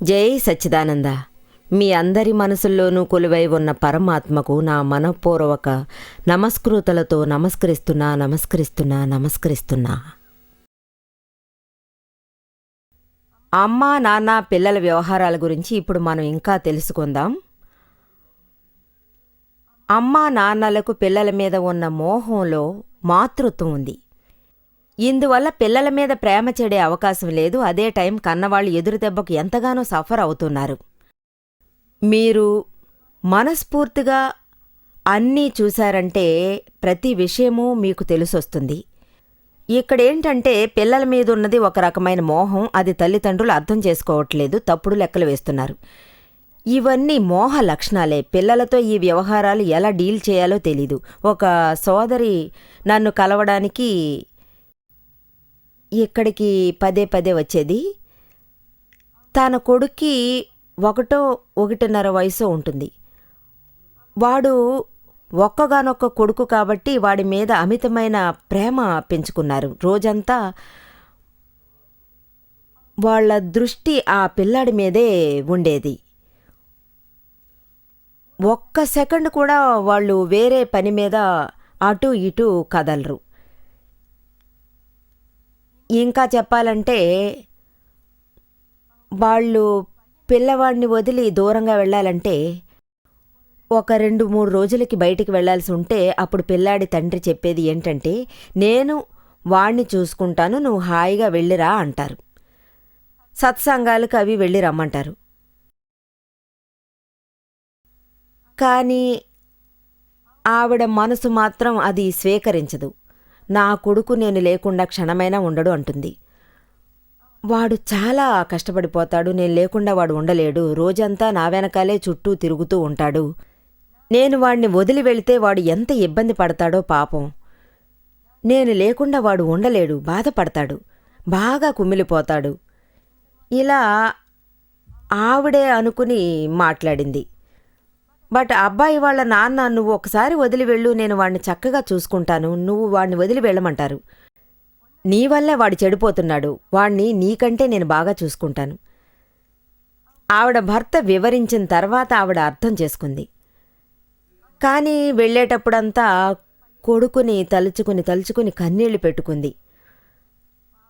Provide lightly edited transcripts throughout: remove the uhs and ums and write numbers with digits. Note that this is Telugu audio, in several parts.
జై సచ్చిదానంద. మీ అందరి మనసుల్లోనూ కొలువై ఉన్న పరమాత్మకు నా మనఃపూర్వక నమస్కృతులతో నమస్కరిస్తున్నా. అమ్మా నాన్న పిల్లల వ్యవహారాల గురించి ఇప్పుడు మనం ఇంకా తెలుసుకుందాం. అమ్మా నాన్నలకు పిల్లల మీద ఉన్న మోహంలో మాతృత్వం ఉంది. ఇందువల్ల పిల్లల మీద ప్రేమ చెడే అవకాశం లేదు. అదే టైం కన్నవాళ్ళు ఎదురుదెబ్బకు ఎంతగానో సఫర్ అవుతున్నారు. మీరు మనస్ఫూర్తిగా అన్నీ చూశారంటే ప్రతి విషయమూ మీకు తెలిసొస్తుంది. ఇక్కడేంటంటే పిల్లల మీదున్నది ఒక రకమైన మోహం. అది తల్లిదండ్రులు అర్థం చేసుకోవట్లేదు, తప్పుడు లెక్కలు వేస్తున్నారు. ఇవన్నీ మోహ లక్షణాలే. పిల్లలతో ఈ వ్యవహారాలు ఎలా డీల్ చేయాలో తెలీదు. ఒక సోదరి నన్ను కలవడానికి ఇక్కడికి పదే వచ్చేది. తన కొడుక్కి 1-1.5 వయసు ఉంటుంది. వాడు ఒక్కగానొక్క కొడుకు కాబట్టి వాడి మీద అమితమైన ప్రేమ పెంచుకున్నారు. రోజంతా వాళ్ళ దృష్టి ఆ పిల్లాడి మీదే ఉండేది. ఒక్క సెకండ్ కూడా వాళ్ళు వేరే పని మీద అటు ఇటు కదలరు. ఇంకా చెప్పాలంటే వాళ్ళు పిల్లవాడిని వదిలి దూరంగా వెళ్ళాలంటే ఒక 2-3 రోజులకి బయటికి వెళ్లాల్సి ఉంటే అప్పుడు పిల్లాడి తండ్రి చెప్పేది ఏంటంటే, నేను వాణ్ణి చూసుకుంటాను, నువ్వు హాయిగా వెళ్ళిరా అంటారు. సత్సంగాలకు అవి వెళ్ళి రమ్మంటారు. కానీ ఆవిడ మనసు మాత్రం అది స్వీకరించదు. నా కొడుకు నేను లేకుండా క్షణమైనా ఉండడు అంటుంది. వాడు చాలా కష్టపడిపోతాడు, నేను లేకుండా వాడు ఉండలేడు, రోజంతా నా వెనకాలే చుట్టూ తిరుగుతూ ఉంటాడు. నేను వాణ్ణి వదిలి వెళితే వాడు ఎంత ఇబ్బంది పడతాడో పాపం. నేను లేకుండా వాడు ఉండలేడు, బాధపడతాడు, బాగా కుమిలిపోతాడు. ఇలా ఆవిడే అనుకుని మాట్లాడింది. బట్ అబ్బాయి వాళ్ళ నాన్న, నువ్వు ఒకసారి వదిలి వెళ్ళు, నేను వాణ్ణి చక్కగా చూసుకుంటాను, నువ్వు వాణ్ణి వదిలి వెళ్ళమంటారు. నీ వల్లే వాడు చెడిపోతున్నాడు, వాణ్ణి నీకంటే నేను బాగా చూసుకుంటాను. ఆవిడ భర్త వివరించిన తర్వాత ఆవిడ అర్థం చేసుకుంది. కానీ వెళ్ళేటప్పుడంతా కొడుకుని తలుచుకుని కన్నీళ్లు పెట్టుకుంది.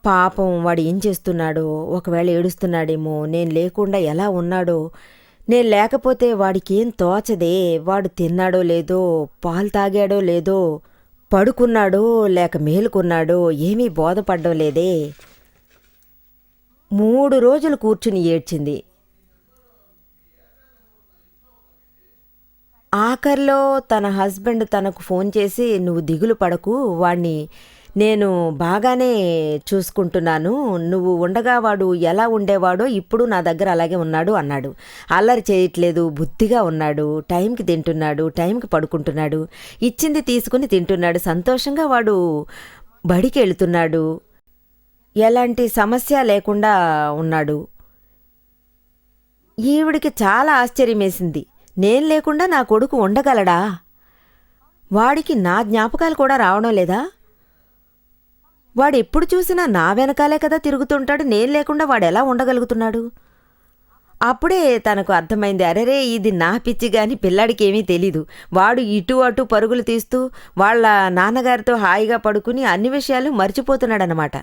పాపం వాడు ఏం చేస్తున్నాడో, ఒకవేళ ఏడుస్తున్నాడేమో, నేను లేకుండా ఎలా ఉన్నాడో, నేను లేకపోతే వాడికేం తోచదే, వాడు తిన్నాడో లేదో, పాలు తాగాడో లేదో, పడుకున్నాడో లేక మేలుకున్నాడో ఏమీ బోధపడ్డం లేదే. 3 రోజులు కూర్చుని ఏడ్చింది. ఆఖర్లో తన హస్బెండ్ తనకు ఫోన్ చేసి, నువ్వు దిగులు పడకు, వాణ్ణి నేను బాగానే చూసుకుంటున్నాను, నువ్వు ఉండగా వాడు ఎలా ఉండేవాడో ఇప్పుడు నా దగ్గర అలాగే ఉన్నాడు అన్నాడు. అల్లరి చేయట్లేదు, బుద్ధిగా ఉన్నాడు, టైంకి తింటున్నాడు, టైంకి పడుకుంటున్నాడు, ఇచ్చింది తీసుకుని తింటున్నాడు, సంతోషంగా వాడు బడికి వెళుతున్నాడు, ఎలాంటి సమస్య లేకుండా ఉన్నాడు. ఈవిడికి చాలా ఆశ్చర్యమేసింది. నేను లేకుండా నా కొడుకు ఉండగలడా? వాడికి నా జ్ఞాపకాలు కూడా రావడం లేదా? వాడెప్పుడు చూసినా నా వెనకాలే కదా తిరుగుతుంటాడు, నేను లేకుండా వాడెలా ఉండగలుగుతున్నాడు? అప్పుడే తనకు అర్థమైంది, అరెరే ఇది నా పిచ్చి గాని పిల్లాడికి ఏమీ తెలీదు. వాడు ఇటు అటు పరుగులు తీస్తూ వాళ్ళ నాన్నగారితో హాయిగా పడుకుని అన్ని విషయాలు మర్చిపోతున్నాడనమాట.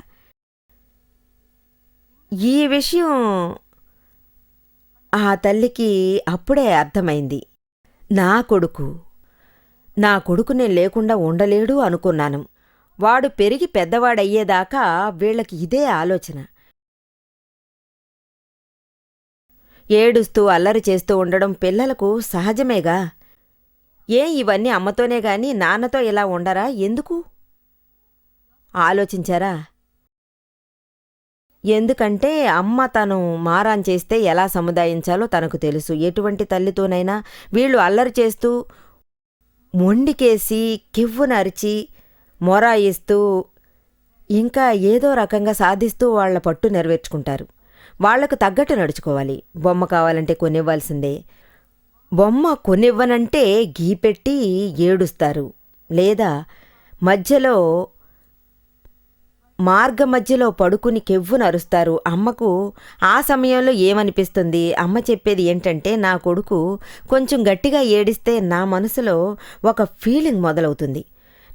ఈ విషయం ఆ తల్లికి అప్పుడే అర్థమైంది. నా కొడుకు నేను లేకుండా ఉండలేడు అనుకున్నాను. వాడు పెరిగి పెద్దవాడయ్యేదాకా వీళ్ళకి ఇదే ఆలోచన. ఏడుస్తూ అల్లరి చేస్తూ ఉండడం పిల్లలకు సహజమేగా. ఇవన్నీ అమ్మతోనే గాని నాన్నతో ఇలా ఉండరా? ఎందుకు ఆలోచించారా? ఎందుకంటే అమ్మ తను మారాన్ చేస్తే ఎలా సముదాయించాలో తనకు తెలుసు. ఎటువంటి తల్లితోనైనా వీళ్ళు అల్లరి చేస్తూ మొండికేసి కివ్వునరిచి మొరాయిస్తూ ఇంకా ఏదో రకంగా సాధిస్తూ వాళ్ల పట్టు నెరవేర్చుకుంటారు. వాళ్లకు తగ్గట్టు నడుచుకోవాలి. బొమ్మ కావాలంటే కొనివ్వాల్సిందే. బొమ్మ కొనివ్వనంటే గీపెట్టి ఏడుస్తారు. లేదా మధ్యలో మార్గమధ్యలో పడుకుని కెవ్వున అరుస్తారు. అమ్మకు ఆ సమయంలో ఏమనిపిస్తుంది? అమ్మ చెప్పేది ఏంటంటే, నా కొడుకు కొంచెం గట్టిగా ఏడిస్తే నా మనసులో ఒక ఫీలింగ్ మొదలవుతుంది.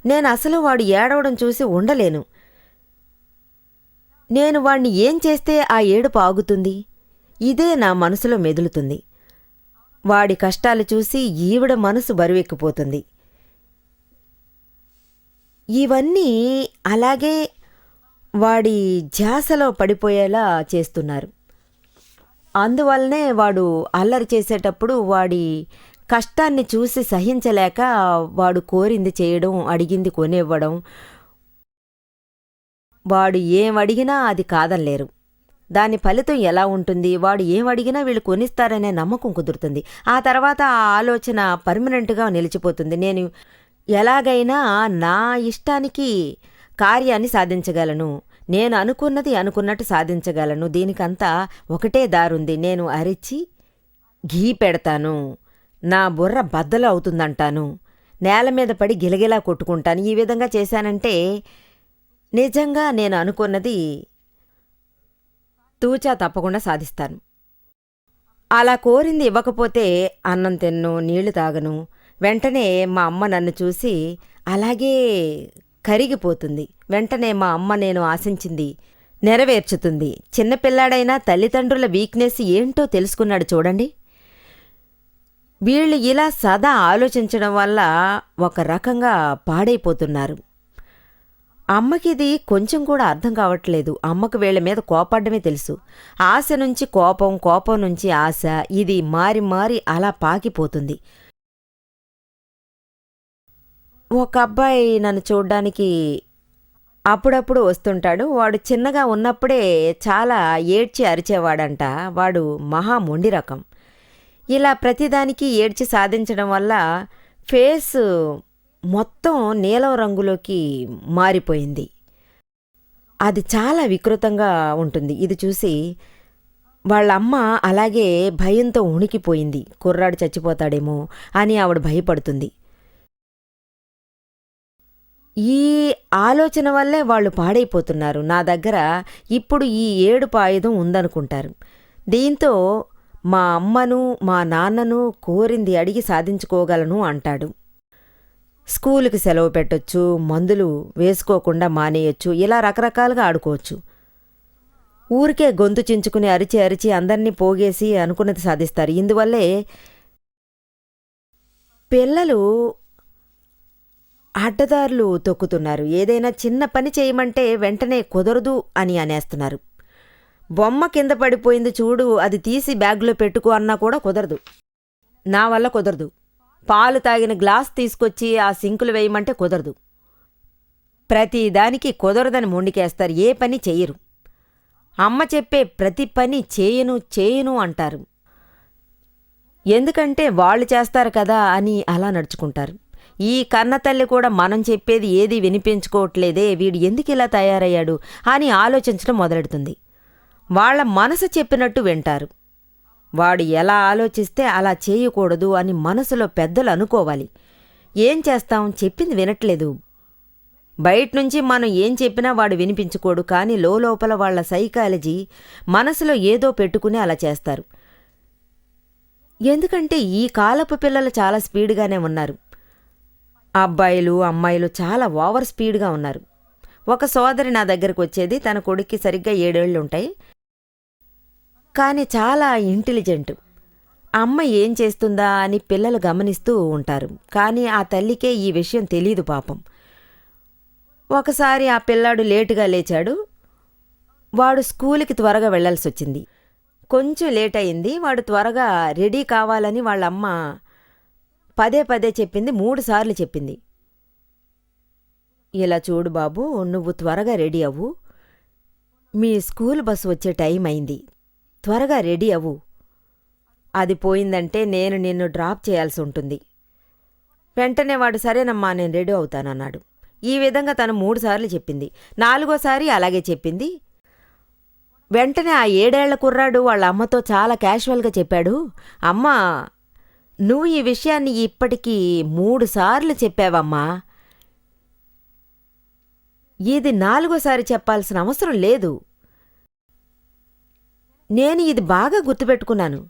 నేనసలు వాడు ఏడవడం చూసి ఉండలేను. నేను వాణ్ణి ఏం చేస్తే ఆ ఏడుపు ఆగుతుంది? ఇదే నా మనసులో మెదులుతుంది. వాడి కష్టాలు చూసి ఈవిడ మనసు బరువెక్కిపోతుంది. ఇవన్నీ అలాగే వాడి ధ్యాసలో పడిపోయేలా చేస్తున్నారు. అందువల్లనే వాడు అల్లరి చేసేటప్పుడు వాడి కష్టాన్ని చూసి సహించలేక వాడు కోరింది చేయడం, అడిగింది కొనివ్వడం. వాడు ఏం అడిగినా అది కాదనలేరు. దాని ఫలితం ఎలా ఉంటుంది? వాడు ఏం అడిగినా వీళ్ళు కొనిస్తారనే నమ్మకం కుదురుతుంది. ఆ తర్వాత ఆ ఆలోచన పర్మనెంట్గా నిలిచిపోతుంది. నేను ఎలాగైనా నా ఇష్టానికి కార్యాన్ని సాధించగలను, నేను అనుకున్నది అనుకున్నట్టు సాధించగలను, దీనికంతా ఒకటే దారుంది. నేను అరిచి ఘీ పెడతాను, నా బుర్ర బద్దలు అవుతుందంటాను, నేల మీద పడి గిలగిలా కొట్టుకుంటాను. ఈ విధంగా చేశానంటే నిజంగా నేను అనుకున్నది తూచా తప్పకుండా సాధిస్తాను. అలా కోరింది ఇవ్వకపోతే అన్నం తిన్ను, నీళ్లు తాగను. వెంటనే మా అమ్మ నన్ను చూసి అలాగే కరిగిపోతుంది. వెంటనే మా అమ్మ నేను ఆశించింది నెరవేర్చుతుంది. చిన్నపిల్లాడైనా తల్లిదండ్రుల వీక్నెస్ ఏంటో తెలుసుకున్నాడు చూడండి. వీళ్ళు ఇలా సదా ఆలోచించడం వల్ల ఒక రకంగా పాడైపోతున్నారు. అమ్మకిది కొంచెం కూడా అర్థం కావట్లేదు. అమ్మకు వీళ్ల మీద కోపడ్డమే తెలుసు. ఆశ నుంచి కోపం, కోపం నుంచి ఆశ, ఇది మారి మారి అలా పాకిపోతుంది. ఒక అబ్బాయి నన్ను చూడ్డానికి అప్పుడప్పుడు వస్తుంటాడు. వాడు చిన్నగా ఉన్నప్పుడే చాలా ఏడ్చి అరిచేవాడంట. వాడు మహా మొండి రకం. ఇలా ప్రతిదానికి ఏడ్చి సాధించడం వల్ల ఫేస్ మొత్తం నీలం రంగులోకి మారిపోయింది. అది చాలా వికృతంగా ఉంటుంది. ఇది చూసి వాళ్ళమ్మ అలాగే భయంతో ఉణికిపోయింది. కుర్రాడు చచ్చిపోతాడేమో అని ఆవిడ భయపడుతుంది. ఈ ఆలోచన వల్లే వాళ్ళు పాడైపోతున్నారు. నా దగ్గర ఇప్పుడు ఈ ఏడుపు ఆయుధం ఉందనుకుంటారు. దీంతో మా అమ్మను, మా నాన్నను కోరింది అడిగి సాధించుకోగలను అంటాడు. స్కూలుకి సెలవు పెట్టొచ్చు, మందులు వేసుకోకుండా మానేయొచ్చు, ఇలా రకరకాలుగా ఆడుకోవచ్చు. ఊరికే గొంతు చించుకుని అరిచి అరిచి అందర్నీ పోగేసి అనుకున్నది సాధిస్తారు. ఇందువల్లే పిల్లలు అడ్డదారులు తొక్కుతున్నారు. ఏదైనా చిన్న పని చేయమంటే వెంటనే కుదరదు అని అనేస్తున్నారు. బొమ్మ కింద పడిపోయింది చూడు, అది తీసి బ్యాగ్లో పెట్టుకో అన్నా కూడా కుదరదు. నా వల్ల కుదరదు. పాలు తాగిన గ్లాస్ తీసుకొచ్చి ఆ సింకులు వేయమంటే కుదరదు. ప్రతిదానికి కుదరదని మొండికేస్తారు. ఏ పని చెయ్యరు. అమ్మ చెప్పే ప్రతి పని చేయను చేయను అంటారు. ఎందుకంటే వాళ్ళు చేస్తారు కదా అని అలా నడుచుకుంటారు. ఈ కన్నతల్లి కూడా మనం చెప్పేది ఏదీ వినిపించుకోవట్లేదే, వీడు ఎందుకు ఇలా తయారయ్యాడు అని ఆలోచించడం మొదలెడుతుంది. వాళ్ల మనసు చెప్పినట్టు వింటారు. వాడు ఎలా ఆలోచిస్తే అలా చేయకూడదు అని మనసులో పెద్దలు అనుకోవాలి. ఏం చేస్తాం, చెప్పింది వినట్లేదు. బయట్నుంచి మనం ఏం చెప్పినా వాడు వినిపించుకోడు. కానీ లోపల వాళ్ల సైకాలజీ మనసులో ఏదో పెట్టుకుని అలా చేస్తారు. ఎందుకంటే ఈ కాలపు పిల్లలు చాలా స్పీడ్గానే ఉన్నారు. అబ్బాయిలు అమ్మాయిలు చాలా ఓవర్ స్పీడ్గా ఉన్నారు. ఒక సోదరి నా దగ్గరకు వచ్చేది. తన కొడుక్కి సరిగ్గా 7 ఏళ్లుంటాయి. కానీ చాలా ఇంటెలిజెంట్. అమ్మ ఏం చేస్తుందా అని పిల్లలు గమనిస్తూ ఉంటారు. కానీ ఆ తల్లికే ఈ విషయం తెలీదు పాపం. ఒకసారి ఆ పిల్లాడు లేటుగా లేచాడు. వాడు స్కూలుకి త్వరగా వెళ్లాల్సొచ్చింది. కొంచెం లేట్ అయింది. వాడు త్వరగా రెడీ కావాలని వాళ్ళమ్మ పదే పదే చెప్పింది. 3 సార్లు చెప్పింది. ఇలా చూడు బాబు, నువ్వు త్వరగా రెడీ అవ్వు, మీ స్కూల్ బస్సు వచ్చే టైం అయింది, త్వరగా రెడీ అవ్వు. అది పోయిందంటే నేను నిన్ను డ్రాప్ చేయాల్సి ఉంటుంది. వెంటనే వాడు సరేనమ్మా నేను రెడీ అవుతానన్నాడు. ఈ విధంగా తను 3 సార్లు చెప్పింది. 4వసారి అలాగే చెప్పింది. వెంటనే ఆ 7 ఏళ్ల కుర్రాడు వాళ్ళ అమ్మతో చాలా క్యాషువల్గా చెప్పాడు, అమ్మా నువ్వు ఈ విషయాన్ని ఇప్పటికీ 3 సార్లు చెప్పావమ్మా. ఇది నాలుగోసారి చెప్పాల్సిన అవసరం లేదు. నేను ఇది బాగా గుర్తుపెట్టుకున్నాను.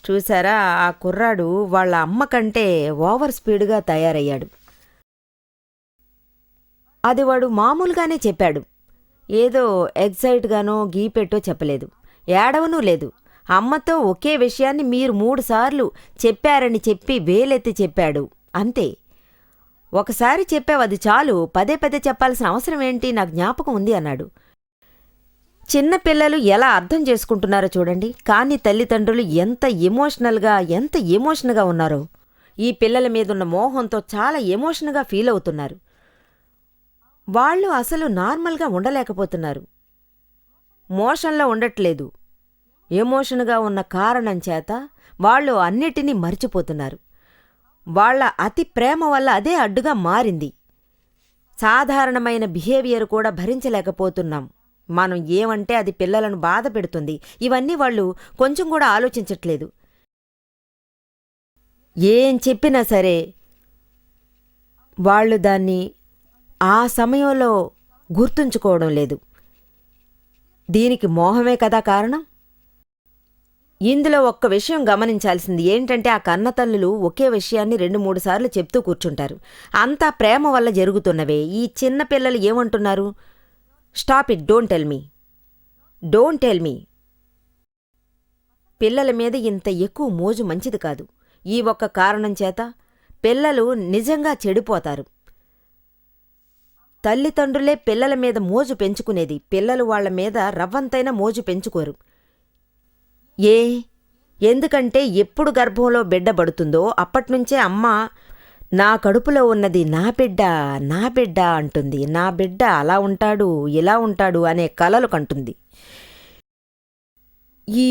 చూశారా, ఆ కుర్రాడు వాళ్ళ అమ్మ కంటే ఓవర్ స్పీడ్గా తయారయ్యాడు. అది వాడు మామూలుగానే చెప్పాడు. ఏదో ఎగ్జైట్గానో గీపెట్టో చెప్పలేదు, ఏడవనూ లేదు. అమ్మతో ఒకే విషయాన్ని మీరు 3 సార్లు చెప్పారని చెప్పి వేలెత్తి చెప్పాడు, అంతే. ఒకసారి చెప్పావు, అది చాలు, పదే పదే చెప్పాల్సిన అవసరం ఏంటి, నాకు జ్ఞాపకం ఉంది అన్నాడు. చిన్నపిల్లలు ఎలా అర్థం చేసుకుంటున్నారో చూడండి. కానీ తల్లిదండ్రులు ఎంత ఎమోషనల్గా ఉన్నారో. ఈ పిల్లల మీదున్న మోహంతో చాలా ఎమోషన్గా ఫీల్ అవుతున్నారు. వాళ్ళు అసలు నార్మల్గా ఉండలేకపోతున్నారు. మోషన్లో ఉండట్లేదు. ఎమోషన్గా ఉన్న కారణం చేత వాళ్ళు అన్నిటినీ మర్చిపోతున్నారు. వాళ్ళ అతి ప్రేమ వల్ల అదే అడ్డుగా మారింది. సాధారణమైన బిహేవియర్ కూడా భరించలేకపోతున్నాం. మనం ఏమంటే అది పిల్లలను బాధ పెడుతుంది. ఇవన్నీ వాళ్ళు కొంచెం కూడా ఆలోచించట్లేదు. ఏం చెప్పినా సరే వాళ్ళు దాన్ని ఆ సమయంలో గుర్తుంచుకోవడం లేదు. దీనికి మోహమే కదా కారణం. ఇందులో ఒక్క విషయం గమనించాల్సింది ఏంటంటే, ఆ కన్నతల్లులు ఒకే విషయాన్ని 2-3 సార్లు చెప్తూ కూర్చుంటారు. అంతా ప్రేమ వల్ల జరుగుతున్నవే. ఈ చిన్నపిల్లలు ఏమంటున్నారు? Stop it, don't tell me. పిల్లల మీద ఇంత ఎక్కువ మోజు మంచిది కాదు. ఈ ఒక్క కారణం చేత పిల్లలు నిజంగా చెడిపోతారు. తల్లిదండ్రులే పిల్లల మీద మోజు పెంచుకునేది. పిల్లలు వాళ్ల మీద రవ్వంతైనా మోజు పెంచుకోరు. ఎందుకంటే ఎప్పుడు గర్భంలో బిడ్డ పడుతుందో అప్పట్నుంచే అమ్మ నా కడుపులో ఉన్నది నా బిడ్డ అంటుంది. నా బిడ్డ అలా ఉంటాడు, ఇలా ఉంటాడు అనే కలలు కంటుంది. ఈ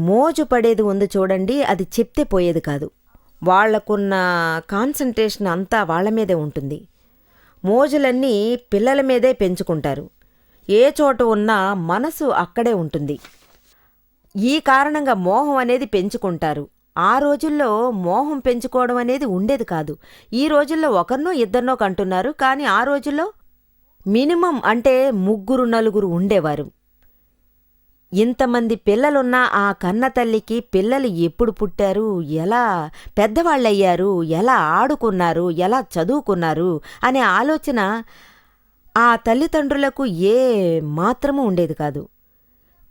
మోజు పడేది ఉంది చూడండి, అది చెప్తే పోయేది కాదు. వాళ్లకున్న కాన్సంట్రేషన్ అంతా వాళ్ల మీదే ఉంటుంది. మోజులన్నీ పిల్లల మీదే పెంచుకుంటారు. ఏ చోట ఉన్నా మనసు అక్కడే ఉంటుంది. ఈ కారణంగా మోహం అనేది పెంచుకుంటారు. ఆ రోజుల్లో మోహం పెంచుకోవడం అనేది ఉండేది కాదు. ఈ రోజుల్లో ఒకరినో ఇద్దరినో కంటున్నారు. కానీ ఆ రోజుల్లో మినిమం అంటే 3-4 ఉండేవారు. ఇంతమంది పిల్లలున్న ఆ కన్నతల్లికి పిల్లలు ఎప్పుడు పుట్టారు, ఎలా పెద్దవాళ్ళయ్యారు, ఎలా ఆడుకున్నారు, ఎలా చదువుకున్నారు అనే ఆలోచన ఆ తల్లిదండ్రులకు ఏ మాత్రమూ ఉండేది కాదు.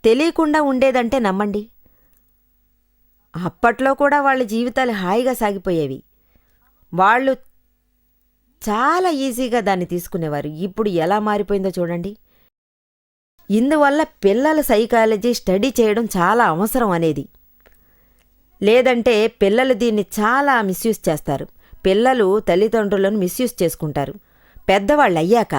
తెలియకుండా ఉండేదంటే నమ్మండి. అప్పట్లో కూడా వాళ్ళ జీవితాలు హాయిగా సాగిపోయేవి. వాళ్ళు చాలా ఈజీగా దాన్ని తీసుకునేవారు. ఇప్పుడు ఎలా మారిపోయిందో చూడండి. ఇందువల్ల పిల్లల సైకాలజీ స్టడీ చేయడం చాలా అవసరం అనేది. లేదంటే పిల్లలు దీన్ని చాలా మిస్యూజ్ చేస్తారు. పిల్లలు తల్లిదండ్రులను మిస్యూజ్ చేసుకుంటారు. పెద్దవాళ్ళు అయ్యాక,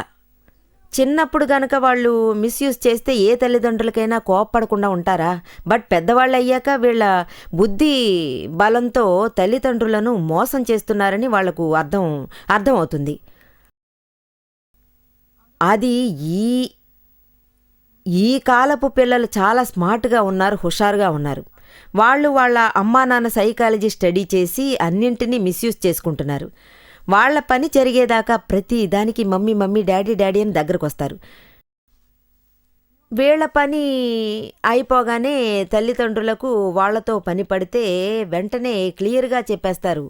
చిన్నప్పుడు గనక వాళ్ళు మిస్యూజ్ చేస్తే ఏ తల్లిదండ్రులకైనా కోప్పడకుండా ఉంటారా? బట్ పెద్దవాళ్ళు అయ్యాక వీళ్ళ బుద్ధి బలంతో తల్లిదండ్రులను మోసం చేస్తున్నారని వాళ్లకు అర్థమవుతుంది. అది ఈ కాలపు పిల్లలు చాలా స్మార్ట్గా ఉన్నారు, హుషారుగా ఉన్నారు. వాళ్ళు వాళ్ళ అమ్మా నాన్న సైకాలజీ స్టడీ చేసి అన్నింటినీ మిస్యూజ్ చేసుకుంటున్నారు. వాళ్ల పని జరిగేదాకా ప్రతి దానికి మమ్మీ డాడీ అని దగ్గరకొస్తారు. వీళ్ల పని అయిపోగానే తల్లిదండ్రులకు వాళ్లతో పని పడితే వెంటనే క్లియర్గా చెప్పేస్తారు,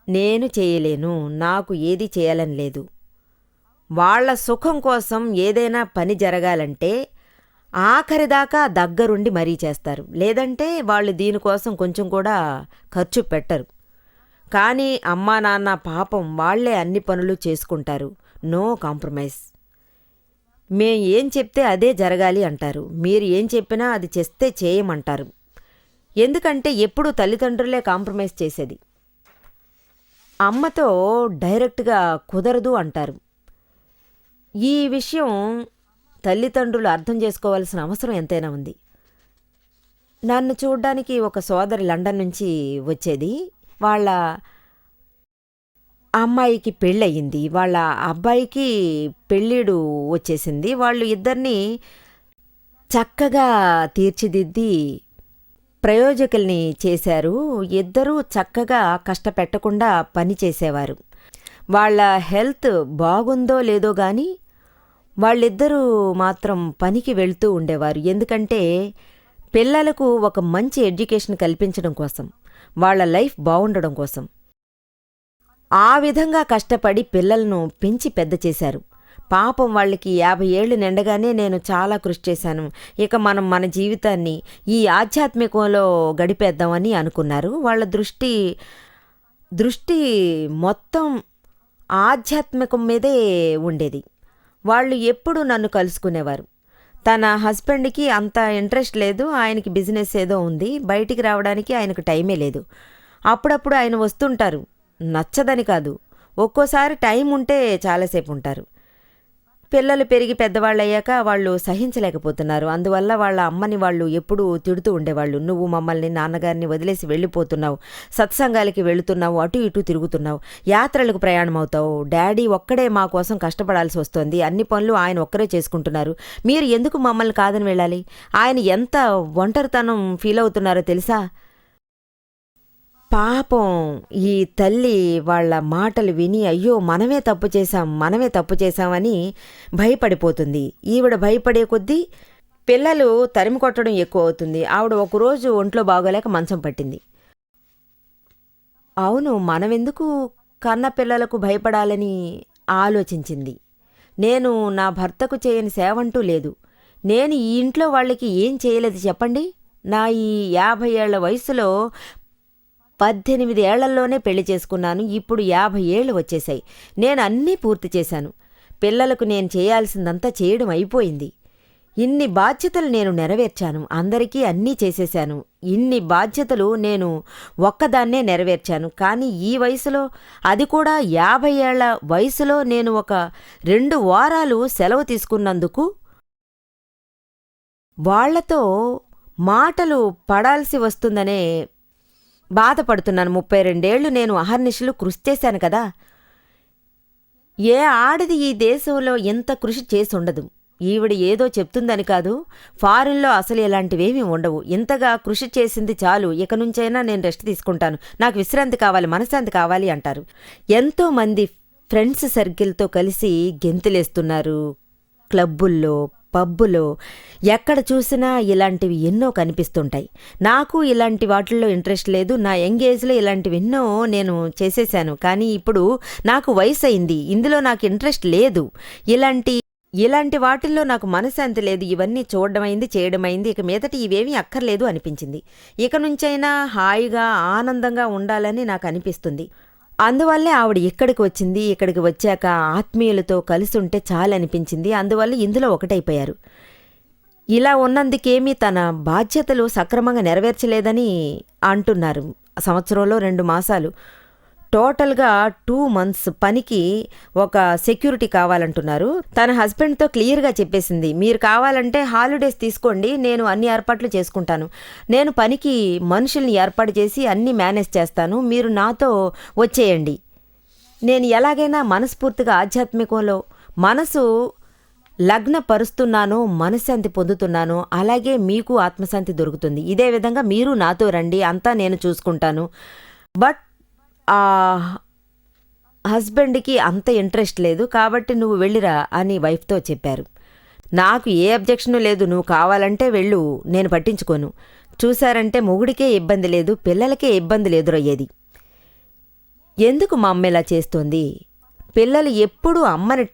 నేను చేయలేను, నాకు ఏది చేయాలని లేదు. వాళ్ల సుఖం కోసం ఏదైనా పని జరగాలంటే ఆఖరిదాకా దగ్గరుండి మరీ చేస్తారు. లేదంటే వాళ్ళు దీనికోసం కొంచెం కూడా ఖర్చు పెట్టరు. కానీ అమ్మా నాన్న పాపం వాళ్లే అన్ని పనులు చేసుకుంటారు. No compromise. మేం ఏం చెప్తే అదే జరగాలి అంటారు. మీరు ఏం చెప్పినా అది చేస్తే చేయమంటారు. ఎందుకంటే ఎప్పుడూ తల్లిదండ్రులే కాంప్రమైజ్ చేసేది. అమ్మతో డైరెక్ట్గా కుదరదు అంటారు. ఈ విషయం తల్లిదండ్రులు అర్థం చేసుకోవాల్సిన అవసరం ఎంతైనా ఉంది. నన్ను చూడ్డానికి ఒక సోదరి లండన్ నుంచి వచ్చేది. వాళ్ళ అమ్మాయికి పెళ్ళయింది, వాళ్ళ అబ్బాయికి పెళ్ళిడు వచ్చేసింది. వాళ్ళు ఇద్దరినీ చక్కగా తీర్చిదిద్ది ప్రయోజకుల్ని చేశారు. ఇద్దరూ చక్కగా కష్టపెట్టకుండా పని చేసేవారు. వాళ్ళ హెల్త్ బాగుందో లేదో గాని వాళ్ళిద్దరూ మాత్రం పనికి వెళ్తూ ఉండేవారు. ఎందుకంటే పిల్లలకు ఒక మంచి ఎడ్యుకేషన్ కల్పించడం కోసం, వాళ్ళ లైఫ్ బావుండడం కోసం. ఆ విధంగా కష్టపడి పిల్లలను పెంచి పెద్ద చేశారు. పాపం వాళ్ళకి 50 ఏళ్ళు నిండగానే నేను చాలా కృషి చేశాను, ఇక మనం మన జీవితాన్ని ఈ ఆధ్యాత్మికంలో గడిపేద్దామని అనుకున్నారు. వాళ్ళ దృష్టి మొత్తం ఆధ్యాత్మికం మీదే ఉండేది. వాళ్ళు ఎప్పుడూ నన్ను కలుసుకునేవారు. తన హస్బెండ్కి అంత ఇంట్రెస్ట్ లేదు, ఆయనకి బిజినెస్ ఏదో ఉంది, బయటికి రావడానికి ఆయనకు టైమే లేదు. అప్పుడప్పుడు ఆయన వస్తుంటారు, నచ్చదని కాదు, ఒక్కోసారి టైం ఉంటే చాలాసేపు ఉంటారు. పిల్లలు పెరిగి పెద్దవాళ్ళయ్యాక వాళ్ళు సహించలేకపోతున్నారు. అందువల్ల వాళ్ళ అమ్మని వాళ్ళు ఎప్పుడూ తిడుతూ ఉండేవాళ్ళు. నువ్వు మమ్మల్ని, నాన్నగారిని వదిలేసి వెళ్ళిపోతున్నావు, సత్సంగాలకి వెళుతున్నావు, అటు ఇటు తిరుగుతున్నావు, యాత్రలకు ప్రయాణం అవుతావు, డాడీ ఒక్కడే మా కోసం కష్టపడాల్సి వస్తోంది, అన్ని పనులు ఆయన ఒక్కరే చేసుకుంటున్నారు, మీరు ఎందుకు మమ్మల్ని కాదని వెళ్ళాలి? ఆయన ఎంత ఒంటరితనం ఫీల్ అవుతున్నారో తెలుసా? పాపం ఈ తల్లి వాళ్ళ మాటలు విని అయ్యో మనమే తప్పు చేశామని భయపడిపోతుంది. ఈవిడ భయపడే కొద్దీ పిల్లలు తరిమి కొట్టడం ఎక్కువ అవుతుంది. ఆవిడ ఒకరోజు ఒంట్లో బాగోలేక మంచం పట్టింది. అవును, మనమెందుకు కన్న పిల్లలకు భయపడాలని ఆలోచించింది. నేను నా భర్తకు చేయని సేవంటూ లేదు. నేను ఈ ఇంట్లో వాళ్ళకి ఏం చేయలేదు చెప్పండి? నా ఈ 50 ఏళ్ల వయసులో 18 ఏళ్లలోనే పెళ్లి చేసుకున్నాను. ఇప్పుడు 50 ఏళ్లు వచ్చేశాయి. నేను అన్నీ పూర్తి చేశాను. పిల్లలకు నేను చేయాల్సిందంతా చేయడం అయిపోయింది. ఇన్ని బాధ్యతలు నేను నెరవేర్చాను. అందరికీ అన్నీ చేసేశాను. ఇన్ని బాధ్యతలు నేను ఒక్కదాన్నే నెరవేర్చాను. కానీ ఈ వయసులో, అది కూడా 50 ఏళ్ల వయసులో నేను ఒక 2 వారాలు సెలవు తీసుకున్నందుకు వాళ్లతో మాటలు పడాల్సి వస్తుందనే బాధపడుతున్నాను. 32 ఏళ్లు నేను అహర్నిశలు కృషి చేశాను కదా. ఏ ఆడది ఈ దేశంలో ఎంత కృషి చేసి ఉండదు. ఈవిడ ఏదో చెప్తుందని కాదు, ఫారిన్లో అసలు ఇలాంటివేమీ ఉండవు. ఇంతగా కృషి చేసింది చాలు, ఇక నుంచైనా నేను రెస్ట్ తీసుకుంటాను, నాకు విశ్రాంతి కావాలి, మనశ్శాంతి కావాలి అంటారు. ఎంతోమంది ఫ్రెండ్స్ సర్కిల్తో కలిసి గెంతులేస్తున్నారు. క్లబ్బుల్లో, పబ్బులో, ఎక్కడ చూసినా ఇలాంటివి ఎన్నో కనిపిస్తుంటాయి. నాకు ఇలాంటి వాటిల్లో ఇంట్రెస్ట్ లేదు. నా యంగేజ్లో ఇలాంటివి ఎన్నో నేను చేసేశాను. కానీ ఇప్పుడు నాకు వయసు అయింది, ఇందులో నాకు ఇంట్రెస్ట్ లేదు. ఇలాంటి వాటిల్లో నాకు మనశ్శాంతి లేదు. ఇవన్నీ చూడడమైంది, చేయడమైంది, ఇక మీదట ఇవేమీ అక్కర్లేదు అనిపించింది. ఇక నుంచైనా హాయిగా ఆనందంగా ఉండాలని నాకు అనిపిస్తుంది. అందువల్లే ఆవిడ ఇక్కడికి వచ్చింది. ఇక్కడికి వచ్చాక ఆత్మీయులతో కలిసుంటే చాలనిపించింది. అందువల్ల ఇందులో ఒకటైపోయారు. ఇలా ఉన్నందుకేమీ తన బాధ్యతలు సక్రమంగా నెరవేర్చలేదని అంటున్నారు. సంవత్సరంలో 2 మాసాలు, టోటల్గా 2 months పనికి ఒక సెక్యూరిటీ కావాలంటున్నారు. తన హస్బెండ్తో క్లియర్గా చెప్పేసింది, మీరు కావాలంటే హాలిడేస్ తీసుకోండి, నేను అన్ని ఏర్పాట్లు చేసుకుంటాను, నేను పనికి మనుషుల్ని ఏర్పాటు చేసి అన్నీ మేనేజ్ చేస్తాను, మీరు నాతో వచ్చేయండి. నేను ఎలాగైనా మనస్ఫూర్తిగా ఆధ్యాత్మికంలో మనసు లగ్నపరుస్తున్నానో, మనశ్శాంతి పొందుతున్నానో, అలాగే మీకు ఆత్మశాంతి దొరుకుతుంది. ఇదే విధంగా మీరు నాతో రండి, అంతా నేను చూసుకుంటాను. బట్ ఆ హస్బెండ్కి అంత ఇంట్రెస్ట్ లేదు, కాబట్టి నువ్వు వెళ్ళిరా అని వైఫ్తో చెప్పారు. నాకు ఏ అబ్జెక్షను లేదు, నువ్వు కావాలంటే వెళ్ళు, నేను పట్టించుకోను. చూశారంటే మొగుడికే ఇబ్బంది లేదు, పిల్లలకే ఇబ్బందులు ఎదురయ్యేది. ఎందుకు మా అమ్మ ఇలా చేస్తోంది? పిల్లలు ఎప్పుడూ అమ్మని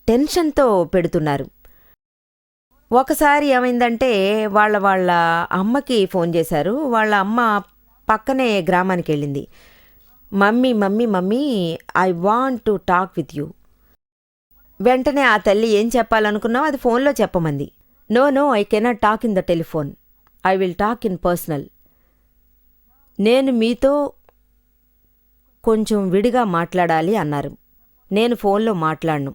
టెన్షన్తో పెడుతున్నారు. ఒకసారి ఏమైందంటే వాళ్ళ అమ్మకి ఫోన్ చేశారు. వాళ్ళ అమ్మ పక్కనే గ్రామానికి వెళ్ళింది. Mummy I want to talk with you. వెంటనే ఆ తల్లి ఏం చెప్పాలనుకున్నావు అది ఫోన్లో చెప్పమంది. No I cannot talk in the telephone, I will talk in personal. నేను మీతో కొంచెం విడిగా మాట్లాడాలి అన్నారు. నేను ఫోన్లో మాట్లాడను.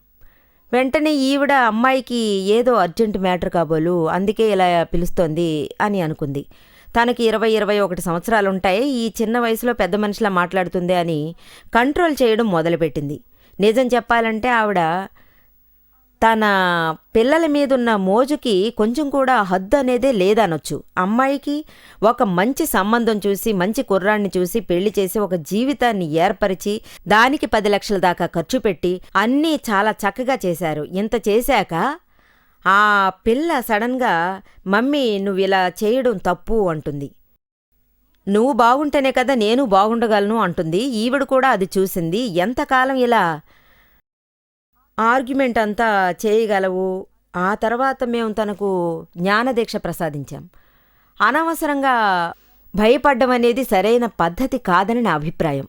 వెంటనే ఈవిడ అమ్మాయికి ఏదో అర్జెంట్ మ్యాటర్ కాబోలు, అందుకే ఇలా పిలుస్తోంది అని అనుకుంది. తనకి 20-21 సంవత్సరాలుంటాయి, ఈ చిన్న వయసులో పెద్ద మనిషిలా మాట్లాడుతుంది అని కంట్రోల్ చేయడం మొదలుపెట్టింది. నిజం చెప్పాలంటే ఆవిడ తన పిల్లల మీదున్న మోజుకి కొంచెం కూడా హద్దు అనేదే లేదనొచ్చు. అమ్మాయికి ఒక మంచి సంబంధం చూసి, మంచి కుర్రాన్ని చూసి పెళ్లి చేసి ఒక జీవితాన్ని ఏర్పరిచి దానికి 10 లక్షల దాకా ఖర్చు పెట్టి అన్నీ చాలా చక్కగా చేశారు. ఇంత చేశాక ఆ పిల్ల సడన్గా మమ్మీ నువ్విలా చేయడం తప్పు అంటుంది. నువ్వు బాగుంటేనే కదా నేను బాగుండగలను అంటుంది. ఈవిడ కూడా అది చూసింది. ఎంతకాలం ఇలా ఆర్గ్యుమెంట్ అంతా చేయగలవు? ఆ తర్వాత మేము తనకు జ్ఞానదీక్ష ప్రసాదించాం. అనవసరంగా భయపడ్డం అనేది సరైన పద్ధతి కాదని నా అభిప్రాయం.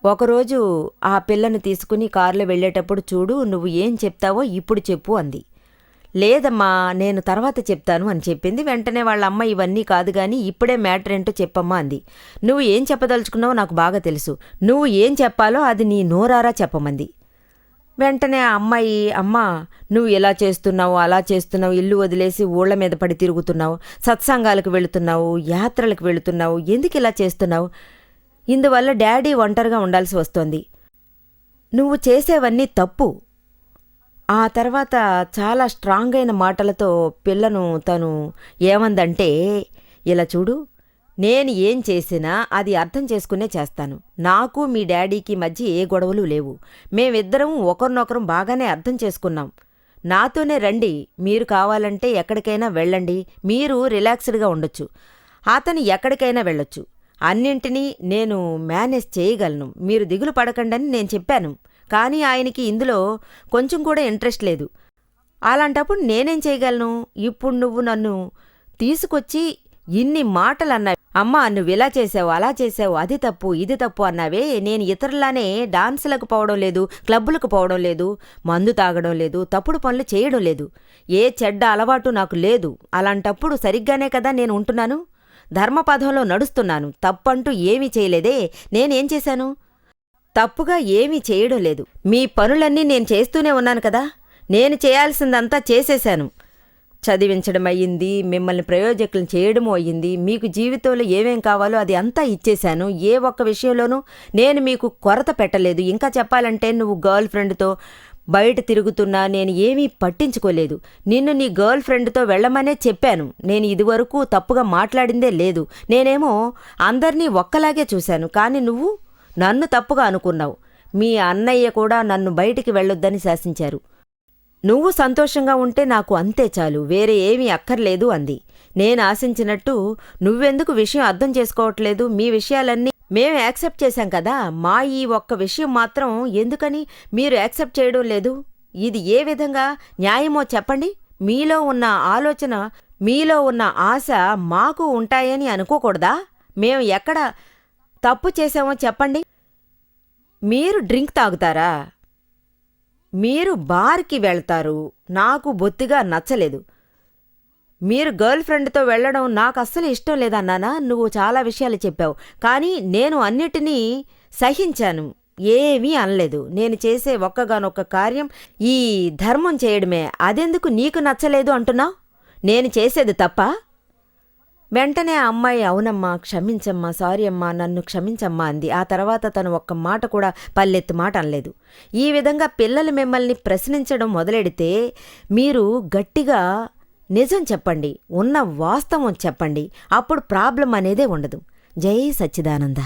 ఒకరోజు ఆ పిల్లను తీసుకుని కారులో వెళ్ళేటప్పుడు, చూడు నువ్వు ఏం చెప్తావో ఇప్పుడు చెప్పు అంది. లేదమ్మా నేను తర్వాత చెప్తాను అని చెప్పింది. వెంటనే వాళ్ళ అమ్మ ఇవన్నీ కాదు గాని ఇప్పుడే మ్యాటర్ ఏంటో చెప్పమ్మా అంది. నువ్వు ఏం చెప్పదలుచుకున్నావో నాకు బాగా తెలుసు. నువ్వు ఏం చెప్పాలో అది నీ నోరారా చెప్పమంది. వెంటనే ఆ అమ్మాయి, అమ్మా నువ్వు ఇలా చేస్తున్నావు, అలా చేస్తున్నావు, ఇల్లు వదిలేసి ఊళ్ల మీద పడి తిరుగుతున్నావు, సత్సంగాలకు వెళుతున్నావు, యాత్రలకు వెళుతున్నావు, ఎందుకు ఇలా చేస్తున్నావు? ఇందువల్ల డాడీ ఒంటరిగా ఉండాల్సి వస్తోంది. నువ్వు చేసేవన్నీ తప్పు. ఆ తర్వాత చాలా స్ట్రాంగ్ అయిన మాటలతో పిల్లను తను ఏమందంటే, ఇలా చూడు నేను ఏం చేసినా అది అర్థం చేసుకునే చేస్తాను. నాకు మీ డాడీకి మధ్య ఏ గొడవలు లేవు. మేమిద్దరం ఒకరినొకరం బాగానే అర్థం చేసుకున్నాం. నాతోనే రండి, మీరు కావాలంటే ఎక్కడికైనా వెళ్ళండి, మీరు రిలాక్స్డ్గా ఉండొచ్చు. అతను ఎక్కడికైనా వెళ్ళొచ్చు. అన్నింటినీ నేను మేనేజ్ చేయగలను, మీరు దిగులు పడకండని నేను చెప్పాను. కానీ ఆయనకి ఇందులో కొంచెం కూడా ఇంట్రెస్ట్ లేదు. అలాంటప్పుడు నేనేం చేయగలను? ఇప్పుడు నువ్వు నన్ను తీసుకొచ్చి ఇన్ని మాటలు అన్నావు. అమ్మా నువ్విలా చేసావు, అలా చేసావు, అది తప్పు, ఇది తప్పు అన్నావే. నేను ఇతరులానే డాన్సులకు పోవడం లేదు, క్లబ్బులకు పోవడం లేదు, మందు తాగడం లేదు, తప్పుడు పనులు చేయడం లేదు, ఏ చెడ్డ అలవాటు నాకు లేదు. అలాంటప్పుడు సరిగ్గానే కదా నేను ఉంటున్నాను, ధర్మపథంలో నడుస్తున్నాను. తప్పంటూ ఏమీ చేయలేదే. నేనేం చేశాను? తప్పుగా ఏమీ చేయడం లేదు. మీ పనులన్నీ నేను చేస్తూనే ఉన్నాను కదా. నేను చేయాల్సిందంతా చేసేశాను. చదివించడం అయ్యింది, మిమ్మల్ని ప్రయోజకులను చేయడమూ అయ్యింది, మీకు జీవితంలో ఏమేం కావాలో అది అంతా ఇచ్చేశాను. ఏ ఒక్క విషయంలోనూ నేను మీకు కొరత పెట్టలేదు. ఇంకా చెప్పాలంటే నువ్వు గర్ల్ ఫ్రెండ్తో బయట తిరుగుతున్నా నేను ఏమీ పట్టించుకోలేదు. నిన్ను నీ గర్ల్ ఫ్రెండ్తో వెళ్ళమనే చెప్పాను. నేను ఇదివరకు తప్పుగా మాట్లాడిందే లేదు. నేనేమో అందర్నీ ఒక్కలాగే చూశాను. కానీ నువ్వు నన్ను తప్పుగా అనుకున్నావు. మీ అన్నయ్య కూడా నన్ను బయటికి వెళ్ళొద్దని శాసించారు. నువ్వు సంతోషంగా ఉంటే నాకు అంతే చాలు, వేరే ఏమీ అక్కర్లేదు అంది. నేను ఆశించినట్టు నువ్వెందుకు విషయం అర్థం చేసుకోవట్లేదు? మీ విషయాలన్నీ మేము యాక్సెప్ట్ చేశాం కదా, మా ఈ ఒక్క విషయం మాత్రం ఎందుకని మీరు యాక్సెప్ట్ చేయడం లేదు? ఇది ఏ విధంగా న్యాయమో చెప్పండి. మీలో ఉన్న ఆలోచన, మీలో ఉన్న ఆశ మాకు ఉంటాయని అనుకోకూడదా? మేము ఎక్కడ తప్పు చేశామో చెప్పండి. మీరు డ్రింక్ తాగుతారా? మీరు బార్కి వెళ్తారు, నాకు బొత్తిగా నచ్చలేదు. మీరు గర్ల్ ఫ్రెండ్తో వెళ్ళడం నాకు అస్సలు ఇష్టం లేదన్నానా? నువ్వు చాలా విషయాలు చెప్పావు, కానీ నేను అన్నిటినీ సహించాను, ఏమీ అనలేదు. నేను చేసే ఒక్కగానొక్క కార్యం ఈ ధర్మం చేయడమే. అదెందుకు నీకు నచ్చలేదు అంటున్నావు? నేను చేసేది తప్పా? వెంటనే ఆ అమ్మాయి అవునమ్మా, క్షమించమ్మా, సారీ అమ్మా, నన్ను క్షమించమ్మా అంది. ఆ తర్వాత తను ఒక్క మాట కూడా పల్లెత్తు మాట అనలేదు. ఈ విధంగా పిల్లలు మిమ్మల్ని ప్రశ్నించడం మొదలెడితే మీరు గట్టిగా నిజం చెప్పండి, ఉన్న వాస్తవం చెప్పండి. అప్పుడు ప్రాబ్లం అనేదే ఉండదు. జై సచ్చిదానంద.